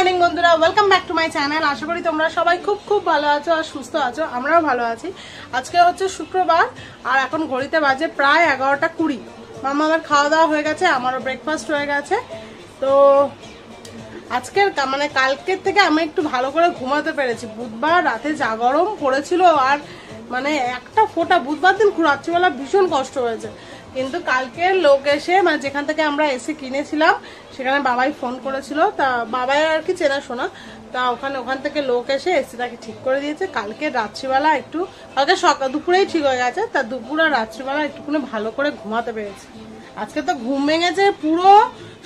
Morning বন্ধুরা, welcome back to my channel. আশা করি তোমরা সবাই খুব খুব ভালো আছো আর সুস্থ আছো। আমরাও ভালো আছি। আজকে হচ্ছে শুক্রবার আর এখন ঘড়িতে বাজে প্রায় 11:20। মামার খাওয়া দাওয়া হয়ে গেছে, আমারও ব্রেকফাস্ট হয়ে গেছে। তো আজকের মানে কালকের থেকে আমি একটু ভালো করে ঘুমাতে পেরেছি। বুধবার রাতে যা গরম পড়েছিল আর মানে একটা ফোঁটা, বুধবার দিন রাত্রিবেলা ভীষণ কষ্ট হয়েছে। কিন্তু কালকে লোক এসে মানে যেখান থেকে আমরা এসি কিনেছিলাম সেখানে বাবাই ফোন করেছিল, তা বাবাই আর কি চেনাশোনা, তা ওখান থেকে লোক এসে এসিটাকে ঠিক করে দিয়েছে। কালকে রাত্রিবেলা একটু, কালকে সকাল দুপুরেই ঠিক হয়ে গেছে, তা দুপুর আর রাত্রিবেলা একটুখানি ভালো করে ঘুমাতে পেরেছি। আজকে তো ঘুম ভেঙেছে পুরো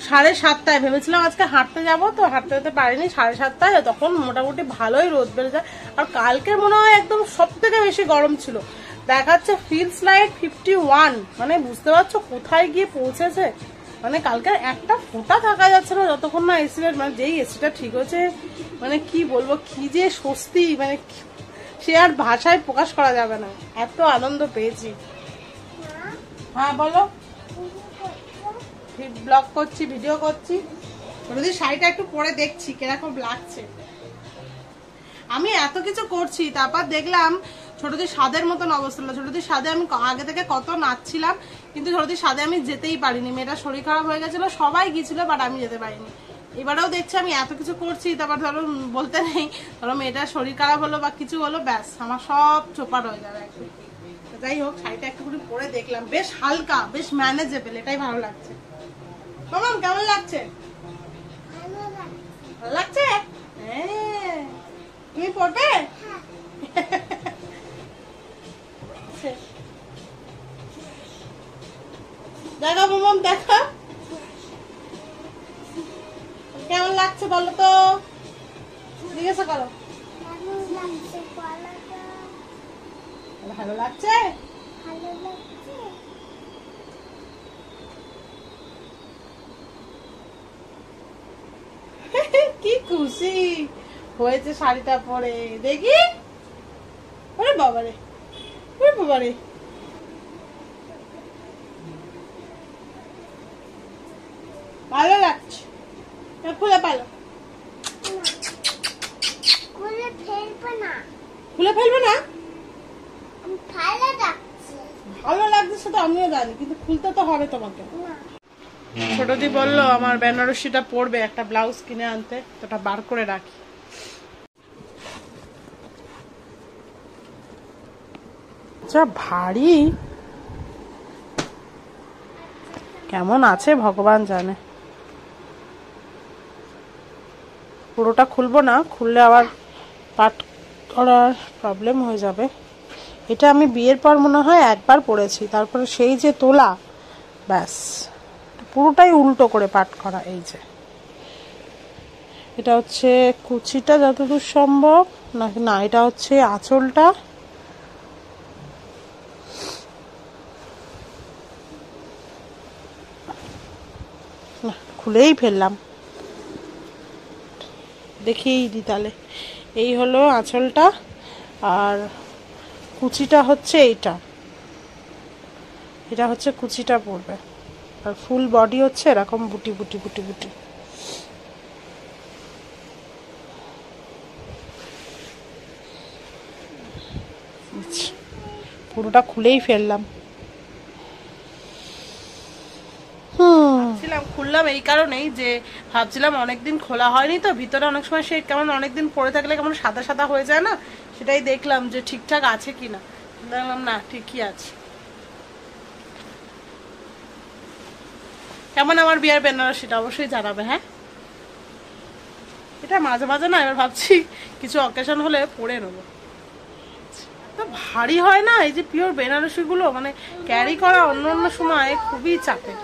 7:30। ভেবেছিলাম আজকে হাঁটতে যাবো, তো হাঁটতে যেতে পারিনি। 7:30 তখন মোটামুটি ভালোই রোদ বেড়ে যায়। আর কালকে মনে হয় একদম সব থেকে বেশি গরম ছিল, দেখাচ্ছে ফিলস লাইক 51। মানে বুঝতে পারছো কোথায় গিয়ে পৌঁছেছে। মানে কালকে একটা ফোঁটা থাকা যাচ্ছে না যতক্ষণ না এসিটা, মানে যেই এসিটা ঠিক হয়েছে, মানে কি বলবো, কি যে স্বস্তি, মানে সে আর ভাষায় প্রকাশ করা যাবে না, এত আনন্দ পেয়েছি। হ্যাঁ বলো। ব্লগ করছি, ভিডিও করছি। যদি শাড়িটা একটু পরে দেখছি কিরকম লাগছে। আমি এত কিছু করছি, তারপর দেখলাম ছোটদির স্বাদের মতন অবস্থা হলো। ছোটদির স্বাদে আমি আগে থেকে কত নাচছিলাম, কিন্তু ছোটদির স্বাদে আমি যেতেই পারিনি। মেয়েটার শরীর খারাপ হয়ে গেছিল, সবাই গিয়েছিল, বাট আমি যেতে পারিনি। এবারেও দেখছি আমি এত কিছু করছি, তারপর ধরো বলতে নেই, ধরো মেয়েটার শরীর খারাপ হলো বা কিছু হলো, ব্যাস আমার সব চোপাট হয়ে যাবে একদম। যাই হোক, শাড়িটা একটুখানি পরে দেখলাম, বেশ হালকা, বেশ ম্যানেজেবল, এটাই ভালো লাগছে। মামাম কেমন লাগছে? ভালো লাগছে? হ্যাঁ, তুমি পড়বে? দেখো মামাম, দেখো কেমন লাগছে বলো তো, জিজ্ঞাসা করো। ভালো লাগছে? কি খুশি হয়েছে শাড়িটা পরে, দেখি। ওরে বাবারে, ওরে বাবারে, ভালো লাগছে। খুলে পালো, খুলে ফেলবে না। খুলে ফেলবে না? ভালো লাগছে সেটা আমিও জানি, কিন্তু খুলতে তো হবে তোমাকে। ছোটদি বললো আমার বেনারসিটা পরবে, একটা ব্লাউজ কিনে আনতে, ওটা বার করে রাখি। যা ভারী, কেমন আছে ভগবান জানে। পুরোটা খুলবো না, খুললে আবার পাট করার প্রবলেম হয়ে যাবে। এটা আমি বিয়ের পর মনে হয় একবার পরেছি, তারপরে সেই যে তোলা, ব্যাস পুরোটাই উল্টো করে পাট করা। এই যে এটা হচ্ছে কুচিটা যতদূর সম্ভব, না এটা হচ্ছে আঁচলটা। খুলেই ফেললাম, দেখেই দি তাহলে। এই হলো আঁচলটা, আর কুচিটা হচ্ছে এইটা, এটা হচ্ছে কুচিটা পড়বে। আর ফুল বডি হচ্ছে এরকম বুটি বুটি বুটি বুটি। পুরোটা খুলেই ফেললাম। খুললাম এই কারণেই যে ভাবছিলাম অনেকদিন খোলা হয়নি, তো ভিতরে অনেক সময় সে কেমন অনেকদিন পরে থাকলে কেমন সাদা সাদা হয়ে যায় না, সেটাই দেখলাম যে ঠিকঠাক আছে কিনা। দেখলাম না, ঠিকই আছে। কেমন আমার বিয়ার বেনারসিটা অবশ্যই জানাবে। হ্যাঁ, এটা মাঝে মাঝে না, এবার ভাবছি কিছু অকেশন হলে পরে নেবো। তো ভারী হয় না এই যে পিওর বেনারসি গুলো, মানে ক্যারি করা অন্য অন্য সময় খুবই চাপের।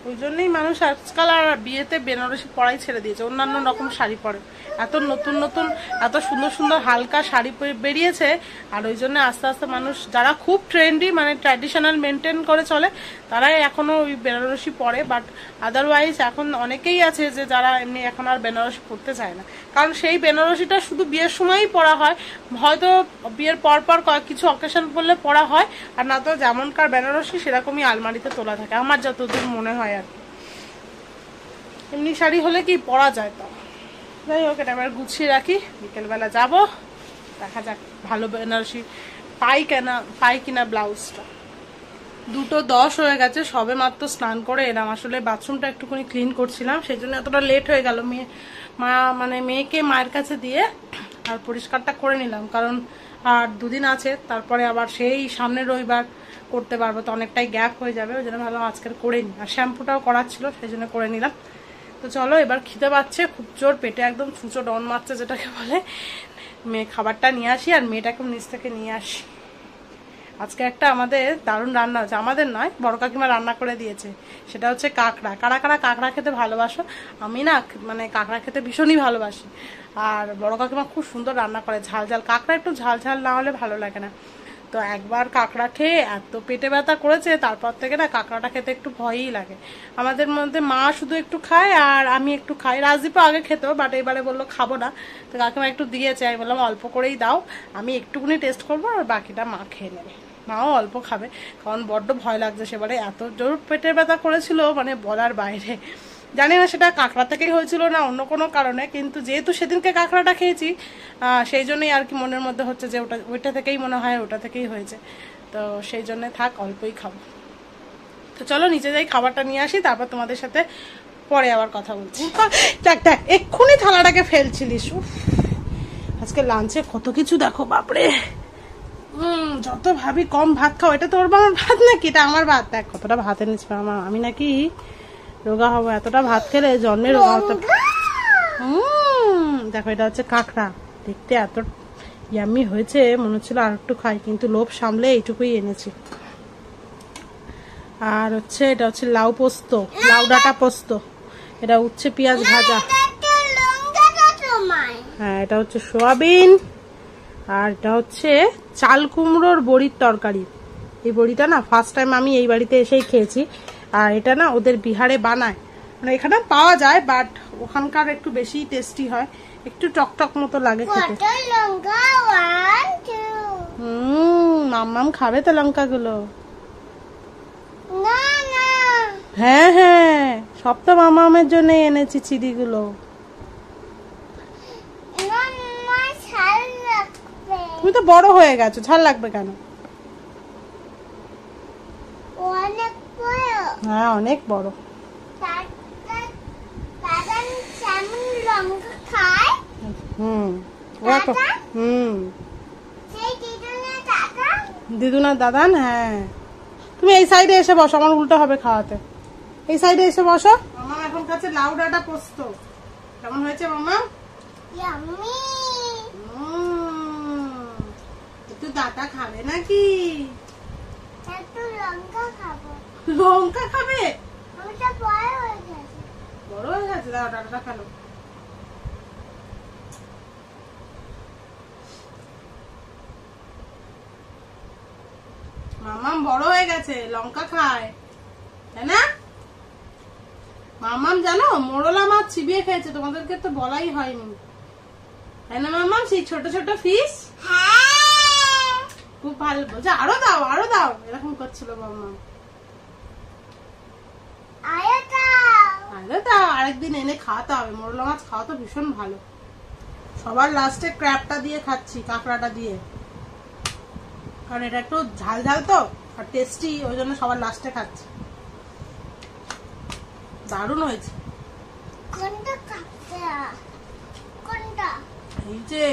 ওই জন্যই মানুষ আজকাল আর বিয়েতে বেনারসি পরাই ছেড়ে দিয়েছে, অন্যান্য রকম শাড়ি পরে। এত নতুন নতুন এত সুন্দর সুন্দর হালকা শাড়ি বেরিয়েছে, আর ওই জন্য আস্তে আস্তে মানুষ যারা খুব ট্রেন্ডি, মানে ট্র্যাডিশনাল মেনটেন করে চলে, তারাই এখনো ওই বেনারসি পরে। বাট আদারওয়াইজ এখন অনেকেই আছে যে যারা এমনি এখন আর বেনারসি পরতে চায় না, কারণ সেই বেনারসিটা শুধু বিয়ের সময়ই পরা হয়, হয়তো বিয়ের পর পর কিছু অকেশন পড়লে পরা হয়, আর না তো যেমনকার বেনারসি সেরকমই আলমারিতে তোলা থাকে, আমার যতদূর মনে হয় আর কি। এমনি শাড়ি হলে কি পরা যায়, তো যাই হোক, এটা এবার গুছিয়ে রাখি, বিকেলবেলা যাব, দেখা যাক ভালো বেনারসি পাই কিনা ব্লাউজটা। 2:10 হয়ে গেছে, সবে মাত্র স্নান করে এলাম। আসলে বাথরুমটা একটুখানি ক্লিন করছিলাম, সেই জন্য এতটা লেট হয়ে গেল। মেয়েকে মায়ের কাছে দিয়ে আর পরিষ্কারটা করে নিলাম, কারণ আর 2 দিন আছে, তারপরে আবার সেই সামনের রবিবার করতে পারবো, তো অনেকটাই গ্যাপ হয়ে যাবে। ওই জন্য ভাবলাম আজকের করে নিই, আর শ্যাম্পুটাও করার ছিল, সেই জন্য করে নিলাম। তো চলো, এবার খিদে পাচ্ছে খুব জোর, পেটে একদম ছুঁচো ডন মারছে যেটাকে বলে। মেয়ে খাবারটা নিয়ে আসি আর মেয়েটাকে নিচ থেকে নিয়ে আসি। আজকে একটা আমাদের দারুণ রান্না হচ্ছে, আমাদের নয়, বড় কাকিমা রান্না করে দিয়েছে। সেটা হচ্ছে কাঁকড়া। কারা কারা কাঁকড়া খেতে ভালোবাসো? আমি না মানে কাঁকড়া খেতে ভীষণই ভালোবাসি। আর বড় কাকিমা খুব সুন্দর রান্না করে, ঝাল ঝাল কাঁকড়া, একটু ঝাল ঝাল না হলে ভালো লাগে না। তো একবার কাঁকড়া খেয়ে এত পেটে ব্যথা করেছে, তারপর থেকে না কাঁকড়াটা খেতে একটু ভয়ই লাগে। আমাদের মধ্যে মা শুধু একটু খায় আর আমি একটু খাই। রাজদীপও আগে খেত, বাট এবারে বললো খাবো না, তো কাকিমা একটু দিয়েছে। আমি বললাম অল্প করেই দাও, আমি একটুকুনি টেস্ট করবো আর বাকিটা মা খেয়ে নেবে। মাও অল্প খাবে, কারণ বড্ড ভয় লাগছে। সেবারে এত জোর পেটের ব্যথা করেছিল, মানে বলার বাইরে। জানি না সেটা কাঁকড়া থেকেই হয়েছিল না অন্য কোনো কারণে, কিন্তু যেহেতু সেদিনকে কাঁকড়াটা খেয়েছি, সেই জন্যই আর কি মনের মধ্যে হচ্ছে যে ওইটা থেকেই মনে হয় ওটা থেকেই হয়েছে। তো সেই জন্য থাক, অল্পই খাবো। তো চলো নিচে যাই, খাবারটা নিয়ে আসি, তারপর তোমাদের সাথে পরে আবার কথা বলছি। দেখ এক্ষুনি থালাটাকে ফেলছিলিস। আজকে লাঞ্চে কত কিছু দেখো, বাপরে। যত ভাবি কম ভাত খাও, এটা তোর আমার ভাত নাকি? এটা আমার ভাত। দেখ কতটা ভাত এনেছি মামা, আমি নাকি রোগা হবো এতটা ভাত খেলে, জন্মে রোগা হতে। দেখো, এটা হচ্ছে কাঁকড়া, দেখতে এত ইয়াম্মি হয়েছে, মনে হচ্ছিল আর একটু খাই, কিন্তু লোভ সামলে এইটুকুই এনেছি। আর হচ্ছে এটা হচ্ছে লাউ পোস্ত, লাউ ডাঁটা পোস্ত, এটা উচ্ছে পেঁয়াজ ভাজা। হ্যাঁ, এটা হচ্ছে সোয়াবিন। আর এটা হচ্ছে চাল কুমড়োর বড়ির তরকারি। এই বড়িটা না ফার্স্ট টাইম আমি এই বাড়িতে এসেই খেয়েছি। আর এটা না ওদের বিহারে বানায়, মানে এখানে পাওয়া যায়, বাট ওখানকার একটু বেশি টেস্টি হয়, একটু টকটক মতো লাগে খেতে। মাম্মাম খাবে তো লঙ্কা গুলো? হ্যাঁ হ্যাঁ, সব তো মামামের জন্য এনেছি চিড়িগুলো। তুমি তো বড় হয়ে গেছো, ঝাল লাগবে কেন? হ্যাঁ, অনেক বড়। দিদুনা দাদান। হ্যাঁ, তুমি এই সাইডে এসে বসো, আমার উল্টো হবে খাওয়াতে। এই সাইডে এসে বসো। মামা এখন কাছে লাউ ডাঁটা পোস্ত। কেমন হয়েছে মামা? একটু দাদা খাবে নাকি? লঙ্কা খাবে? বড় হয়ে গেছে, দাও ডাঁটাটা খেলো। মামাম বড় হয়ে গেছে, লঙ্কা খায়, তাই না? মামাম জানো মোরলা মাছ চিবিয়ে খেয়েছে, তোমাদেরকে তো বলাই হয়নি, তাই না মামাম? সেই ছোট ছোট ফিশ খুব ভালো বলছে, আরো দাও আরো দাও, এরকম করছিল মামাম। আরো দাও, আরেকদিন এনে খাওয়াতে হবে। মোরলা মাছ খাওয়া তো ভীষণ ভালো। সবার লাস্টে ক্র্যাবটা দিয়ে খাচ্ছি, কাঁকড়াটা দিয়ে, কারণ এটা একটু ঝাল ঝাল তো আর টেস্টি, ওই জন্য সবার লাস্টে খাচ্ছি। দারুণ হয়েছে। এই যে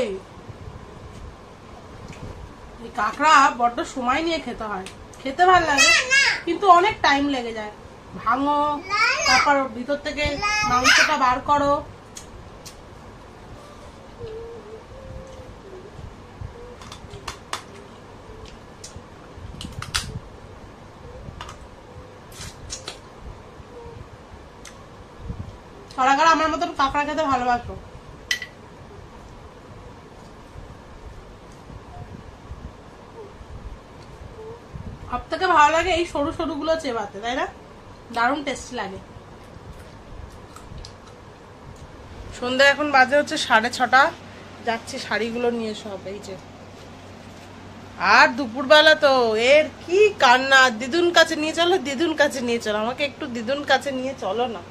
এই কাঁকড়া বড্ড সময় নিয়ে খেতে হয়, খেতে ভালো লাগে কিন্তু অনেক টাইম লেগে যায়। ভাঙো, তারপর ভিতর থেকে মাংসটা বার করো। কারা কারা আমার মতন কাঁকড়া খেতে ভালোবাসো? সব থেকে ভালো লাগে এই সরু সরু গুলো চেবাতে, তাই না? দারুণ টেস্টি লাগে। সন্ধ্যা এখন বাজে হচ্ছে 6:30, যাচ্ছি শাড়িগুলো নিয়ে সব। এই যে, আর দুপুরবেলা তো এর কি কান্না, দিদুন কাছে নিয়ে চলো, দিদুন কাছে নিয়ে চলো, আমাকে একটু দিদুন কাছে নিয়ে চলো না।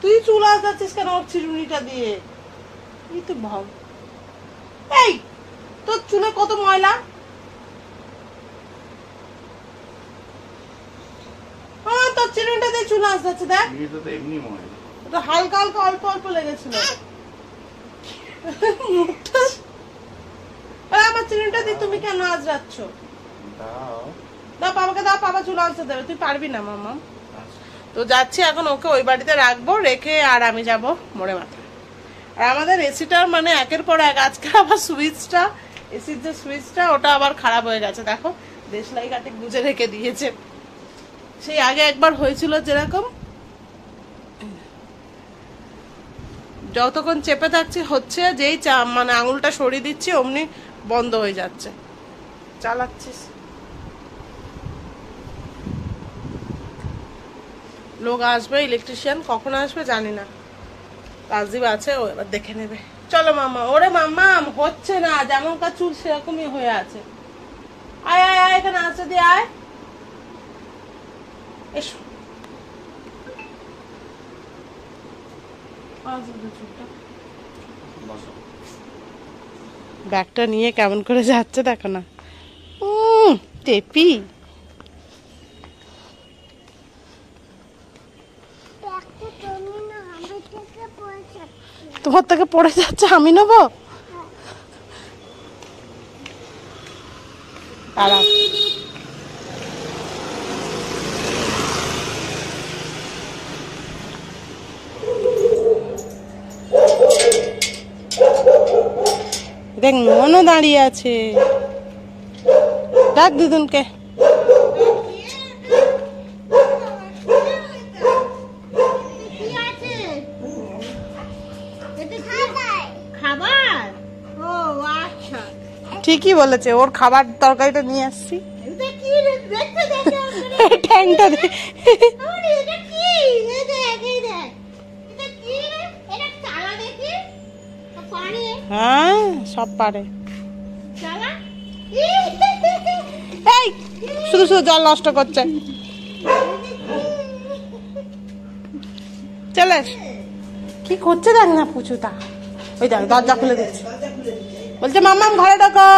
তুই চুল আসাচ্ছিস কেন ওর চিরুনিটা দিয়ে? এই তো ভাব, এই তোর চুলে কত ময়লা। তোর চিরুনিটা দিয়ে চুল আসছে দেখ, হালকা হালকা অল্প অল্প লেগেছিল। আমার চিরুনিটা দিয়ে তুমি কেন আজরাচ্ছ? দাও বাবাকে দাও, বাবা চুল আসতে দেবে, তুই পারবি না মামা। তো যাচ্ছি এখন, ওকে ওই বাড়িতে রাখবো, রেখে আর আমি যাব মোড়ে মাথা। আর আমাদের এসিটার মানে একের পর এক, আজকে আবার সুইচটা, এসির যে সুইচটা ওটা আবার খারাপ হয়ে গেছে। দেখো দেশলাই কাটে গুজে রেখে দিয়েছে। সেই আগে একবার হয়েছিল যেরকম, যতক্ষণ চেপে থাকছি হচ্ছে, যেই মানে আঙুলটা সরিয়ে দিচ্ছি অমনি বন্ধ হয়ে যাচ্ছে। চালাচ্ছিস, লোক আসবে, ইলেকট্রিশিয়ান কখন আসবে জানি না, রাজীব আছে, ও এবার দেখে নেবে। চলো মামা। ওরে মামা হচ্ছে না, যেমনকার চুল সেরকমই হয়ে আছে। আয় আয় আয়, এখানে আসতে দিয়ে আয়, এসো। ব্যাগটা নিয়ে কেমন করে যাচ্ছে দেখো না, টেপি। তোমার থেকে পড়ে যাচ্ছে, আমি নেবো? দাঁড়াও, দেখ মনও দাঁড়িয়ে আছে, ডাক দিদুনকে। ঠিকই বলেছে, ওর খাবার তরকারিটা নিয়ে আসছি। হ্যাঁ সব পারে, এই শুধু শুধু জল নষ্ট করছে। চলে কি করছে দেখ না পুচুটা, ওই দেখ দরজা খুলে দিচ্ছে, বলছে মাম্মাম ঘরে ঢোকো,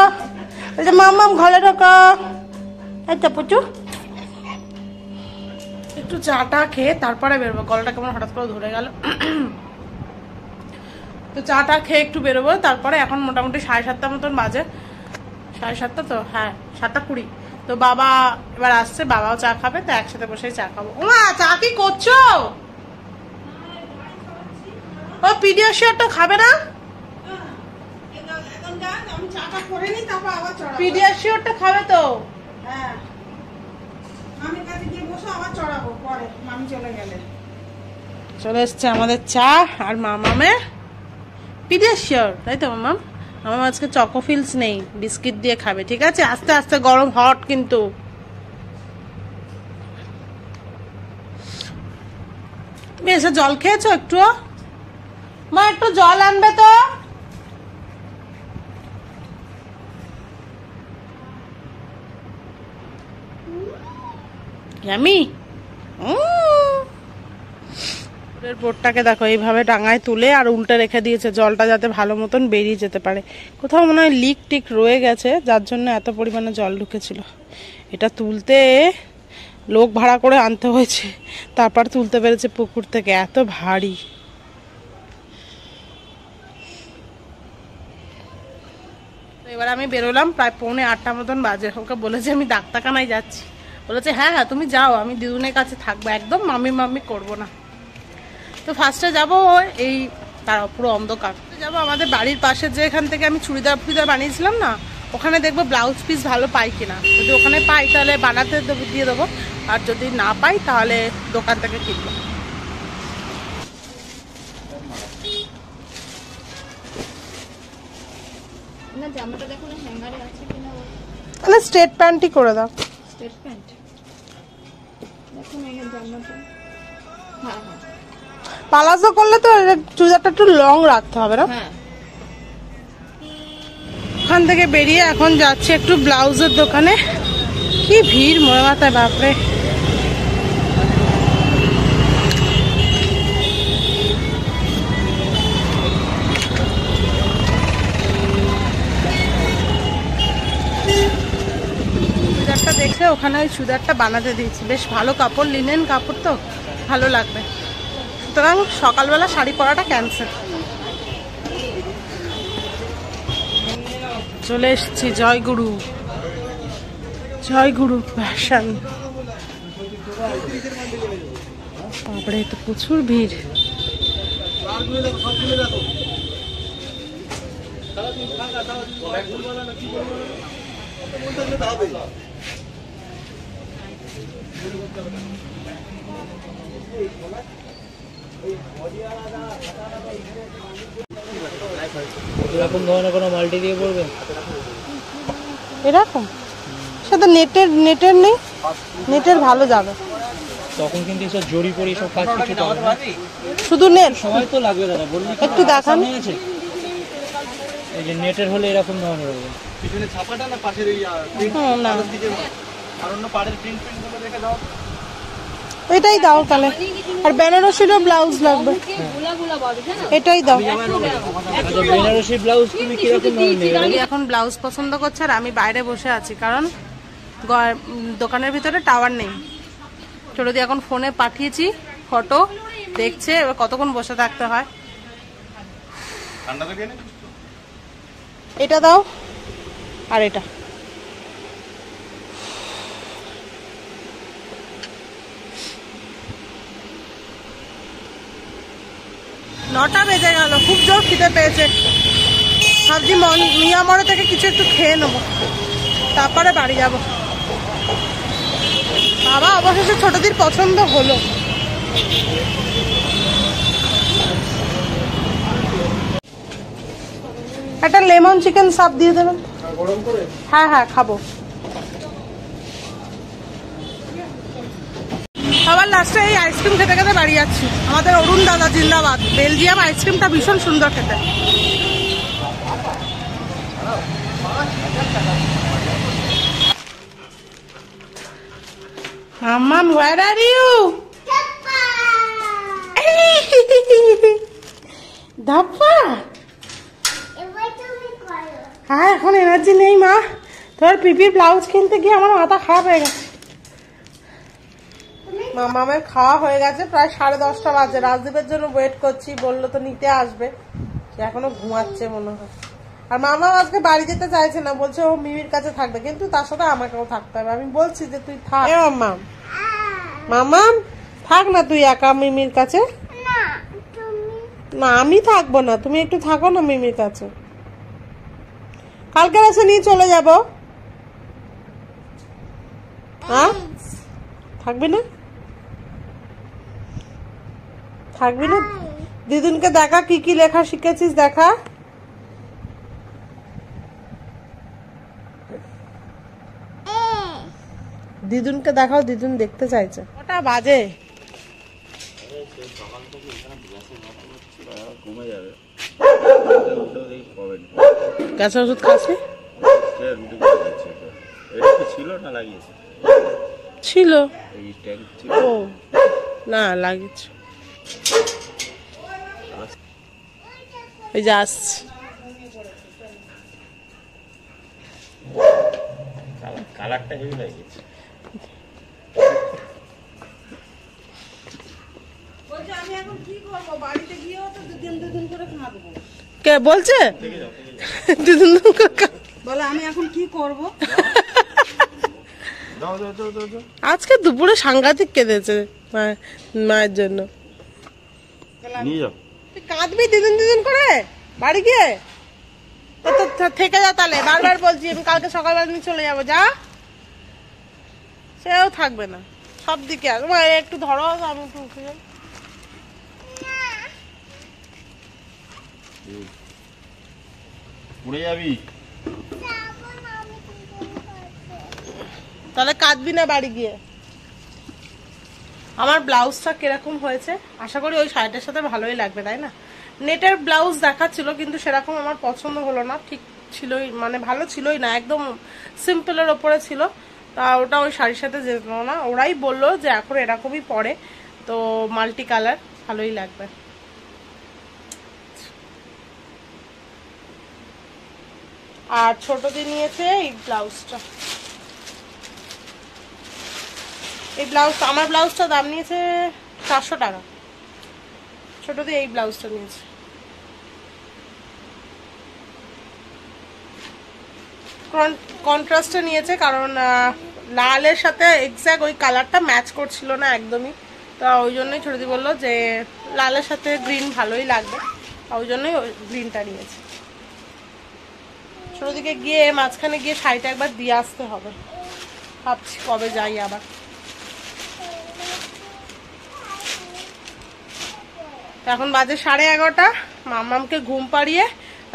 বলছে মাম্মাম ঘরে ঢোকো। এই তো পুচু, একটু চাটা খেয়ে তারপরে বেরোবো, গলাটা কেমন হঠাৎ করে ধরে গেল। তো চাটা খেয়ে একটু বেরোবো, তারপরে এখন মোটামুটি 7:30 মতন বাজে, 7:30 তো, হ্যাঁ 7:20। তো বাবা এবার আসছে, বাবাও চা খাবে, তো একসাথে বসে চা খাবো। ওমা চা কি করছো? ও পিডিয়াশিওরটা খাবে না? পিডিয়াশিওরটা খাবে তো? হ্যাঁ আমি কাছে গিয়ে বসো, আবার চড়াবো পরে, মামি চলে গেলে। চলে এসছে আমাদের চা আর মামামের পিডিয়াশিওর, তাই তো মামাম? আমার আজকে চকোফিলস নেই, বিস্কিট দিয়ে খাবে, ঠিক আছে? আস্তে আস্তে, গরম হট কিন্তু। তুমি এসে জল খেয়েছো একটু? মা একটু জল আনবে তো। ইয়ামি। বোর্ডটাকে দেখো এইভাবে ডাঙায় তুলে আর উল্টে রেখে দিয়েছে, জলটা যাতে ভালো মতন বেরিয়ে যেতে পারে। কোথাও মনে হয় লিক টিক রয়ে গেছে, যার জন্য এত পরিমাণে জল ঢুকেছিল। এটা তুলতে লোক ভাড়া করে আনতে হয়েছে, তারপর তুলতে পেরেছে পুকুর থেকে, এত ভারী। এবার আমি বেরোলাম, প্রায় 7:45 মতন বাজে। ওকে বলেছি আমি ডাক্তারখানায় যাচ্ছি, বলেছে হ্যাঁ হ্যাঁ তুমি যাও, আমি দিদুনের কাছে থাকবো, একদম মাম্মি মাম্মি করবো না। তো ফার্স্টে যাবো এই, তার পুরো অন্ধকার যাবো আমাদের বাড়ির পাশে, যে এখান থেকে আমি চুড়িদার ফুড়িদার বানিয়েছিলাম না, ওখানে দেখবো ব্লাউজ পিস ভালো পাই কিনা। যদি ওখানে পাই তাহলে বানাতে দিয়ে দেবো, আর যদি না পাই তাহলে দোকান থেকে কিনবো। তাহলে স্ট্রেট প্যান্টই করে দাও। স্ট্রেট প্যান্ট দেখুন, এই জামাটা হ্যাঁ হ্যাঁ, পালাজো করলে তো চুড়িদারটা একটু লং রাখতে হবে না? হ্যাঁ। ওখান থেকে বেরিয়ে এখন যাচ্ছে একটু ব্লাউজের দোকানে। কি ভিড় মোড়ে মাথায়, বাপরে। ওখানে ওই চুড়িদারটা বানাতে দিয়েছি। বেশ ভালো কাপড়, লিনেন কাপড়, তো ভালো লাগবে। সুতরাং সকালবেলা শাড়ি পরাটা ক্যান্সেল। চলে এসেছি জয়গুরু, জয়গুরু ফ্যাশন। বাপরে, তো প্রচুর ভিড়। এরকম ধরনের কোনো মাল্টি দিয়ে পড়বে এরকম সেটা নেটের নেই, নেটের ভালো যাবে। তখন কিন্তু এসব জড়ি পড়ি সব কাজ কিছু পাবে না। শুধু নেট সময় তো লাগবে দাদা, বললি একটু দেখান। আছে এই যে নেটের হলে এরকম ধরনের হবে। পিছনে ছাপাটা না পাশের এই না, আর অন্য পাড়ের প্রিন্ট গুলো রেখে দাও। এটাই দাও তাহলে। আর বেনারসিরও ব্লাউজ লাগবে, এটাই দাও। আচ্ছা, বেনারসি ব্লাউজ তুমি কি রকম ধরনের নেবে? এখন ব্লাউজ পছন্দ করছে আর আমি বাইরে বসে আছি, কারণ দোকানের ভিতরে টাওয়ার নেই। চলো দিয়ে এখন ফোনে পাঠিয়েছি ফটো, দেখছে, এবার কতক্ষণ বসে থাকতে হয়। এটা দাও আর এটা। নটা বেজে গেল, খুব জোর খিদে পেয়েছে। ভাবছি মিয়ামরে থেকে কিছু একটু খেয়ে নেবো, তারপরে বাড়ি যাব। বাবা অবশেষে ছোটদির পছন্দ হলো। একটা লেমন চিকেন সাপ দিয়ে দেবেন। হ্যাঁ হ্যাঁ, খাবো। আবার লাস্টে এই আইসক্রিম খেতে খেতে বাড়ি যাচ্ছি। আমাদের অরুণ দাদা জিন্দাবাদ। বেলজিয়াম আইসক্রিমটা ভীষণ সুন্দর খেতে। Mom, where are you? ধাপ্পা। হ্যাঁ, এখন এনার্জি নেই মা। তোর পিপির ব্লাউজ কিনতে গিয়ে আমার মাথা খারাপ হয়ে গেছে। মামামের খাওয়া হয়ে গেছে, প্রায় 10:30 বাজে। রাজদীপের জন্য ওয়েট করছি, বললো তো নিতে আসবে। সে এখনো ঘুমাচ্ছে মনে হয়। আর মামা আজকে বাড়ি যেতে চাইছে না, বলছে ও মিমির কাছে থাকবে, কিন্তু তার সাথে আমাকেও থাকতে হবে। আমি বলছি যে তুই থাক। মামাম থাক না, তুই একা মিমির কাছে। না, আমি থাকবো না, তুমি একটু থাকো না মিমির কাছে। কালকে এসে নিয়ে চলে যাব। হ্যাঁ, থাকবি না? থাকবি না? দিদুনকে দেখা, কি কি লেখা শিখেছিস দেখা। দিদুনকে দেখাও, দিদুন দেখতে চাইছে। ওটা বাজে গ্যাসের ওষুধ খাচ্ছি। ছিল ও না, লাগিয়েছে। ওই যে আসছে। কালারটা হেভি লাগিয়েছে। কে বলছে? বলে আমি এখন কি করব? আজকে দুপুরে সাংঘাতিক কেঁদেছে মায়ের জন্য। তুই কাঁদবি দিদিন করে বাড়ি গিয়ে? তো থেকে যা তাহলে, বারবার বলছি আমি কালকে সকালবেলা নিয়ে চলে যাবো। যা, সেও থাকবে না, সব দিকে আসবো। একটু ধরো, আমি একটু উঠে যাই। উড়ে যাবি তাহলে, কাঁদবি না বাড়ি গিয়ে। আমার ব্লাউজটা কিরকম হয়েছে? আশা করি ওই শাড়িটার সাথে ভালোই লাগবে, তাই না? নেটের ব্লাউজ দেখাচ্ছিল, কিন্তু সেরকম আমার পছন্দ হলো না। ঠিক ছিলই, মানে ভালো ছিলই না, একদম সিম্পলের ওপরে ছিল। তা ওটা ওই শাড়ির সাথে যেত না। ওরাই বললো যে এখন এরকমই পরে, তো মাল্টি কালার ভালোই লাগবে। আর ছোট দিয়ে নিয়েছে এই ব্লাউজটা। এই ব্লাউজটা, আমার ব্লাউজটা দাম নিয়েছে 400 টাকা। ছোট দিয়ে এই ব্লাউজটা নিয়েছে। কন্ট্রাস্টে নিয়েছে কারণ লালের সাথে এক্স্যাক্ট ওই কালারটা ম্যাচ করছিল না একদমই, তো ওই জন্যই ছোটদি বললো যে লালের সাথে গ্রিন ভালোই লাগবে, ওই জন্যই ওই গ্রিনটা নিয়েছে। ছোটদিকে গিয়ে মাঝখানে গিয়ে শাড়িটা একবার দিয়ে আসতে হবে, ভাবছি কবে যাই আবার। এখন বাজে 11:30, মাম্মামকে ঘুম পাড়িয়ে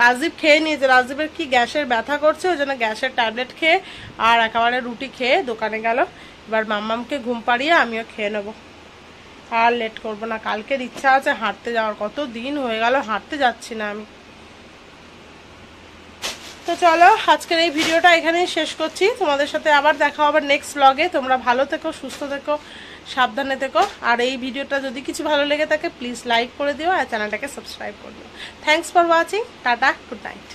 রাজদীপ খেয়ে নিয়েছে। রাজদীপের কি গ্যাসের ব্যথা করছে, ওই জন্য গ্যাসের ট্যাবলেট খেয়ে আর একেবারে রুটি খেয়ে দোকানে গেল। এবার মাম্মামকে ঘুম পাড়িয়ে আমিও খেয়ে নেবো, আর লেট করবো না। কালকের ইচ্ছা আছে হাঁটতে যাওয়ার, কত দিন হয়ে গেল হাঁটতে যাচ্ছি না আমি। তো চলো আজকের এই ভিডিওটা এখানেই শেষ করছি, তোমাদের সাথে আবার দেখা হবে নেক্সট ব্লগে। তোমরা ভালো থেকো, সুস্থ থেকো, সাবধানে থেকো। আর এই ভিডিওটা যদি কিছু ভালো লেগে থাকে প্লিজ লাইক করে দিও আর চ্যানেলটাকে সাবস্ক্রাইব করে দিও। Thanks for watching, tata, good night.